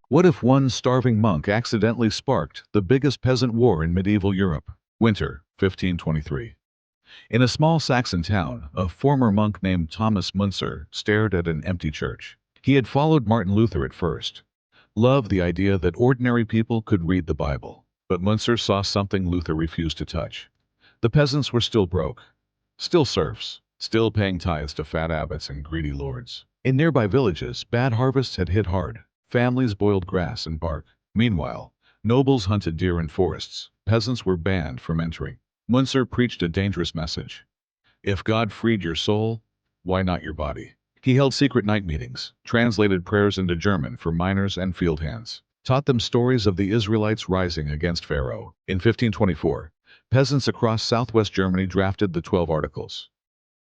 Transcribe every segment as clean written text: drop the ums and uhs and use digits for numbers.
What if one starving monk accidentally sparked the biggest peasant war in medieval Europe? Winter, 1523. In a small Saxon town, a former monk named Thomas Munzer stared at an empty church. He had followed Martin Luther at first, loved the idea that ordinary people could read the Bible. But Munzer saw something Luther refused to touch. The peasants were still broke, still serfs, still paying tithes to fat abbots and greedy lords. In nearby villages, bad harvests had hit hard. Families boiled grass and bark. Meanwhile, nobles hunted deer in forests. Peasants were banned from entering. Munzer preached a dangerous message. If God freed your soul, why not your body? He held secret night meetings, translated prayers into German for miners and field hands, taught them stories of the Israelites rising against Pharaoh. In 1524, peasants across southwest Germany drafted the 12 Articles.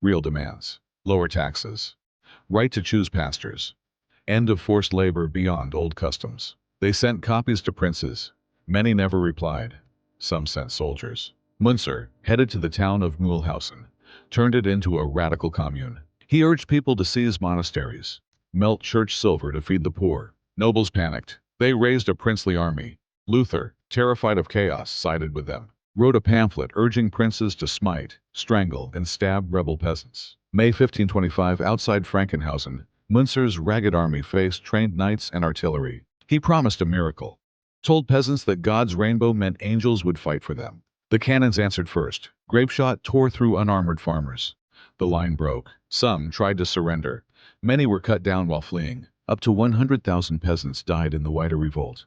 Real demands: lower taxes, right to choose pastors, end of forced labor beyond old customs. They sent copies to princes. Many never replied. Some sent soldiers. Munzer, headed to the town of Mühlhausen, turned it into a radical commune. He urged people to seize monasteries, melt church silver to feed the poor. Nobles panicked. They raised a princely army. Luther, terrified of chaos, sided with them, wrote a pamphlet urging princes to smite, strangle, and stab rebel peasants. May 1525, outside Frankenhausen, Munzer's ragged army faced trained knights and artillery. He promised a miracle, told peasants that God's rainbow meant angels would fight for them. The cannons answered first. Grapeshot tore through unarmored farmers. The line broke. Some tried to surrender. Many were cut down while fleeing. Up to 100,000 peasants died in the wider revolt.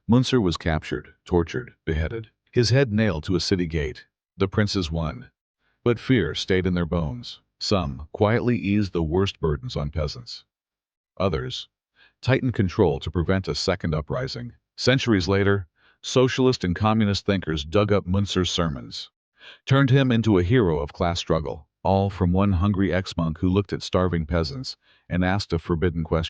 Munzer was captured, tortured, beheaded, his head nailed to a city gate. The princes won, but fear stayed in their bones. Some quietly eased the worst burdens on peasants. Others tightened control to prevent a second uprising. Centuries later, socialist and communist thinkers dug up Munzer's sermons, turned him into a hero of class struggle, all from one hungry ex-monk who looked at starving peasants and asked a forbidden question.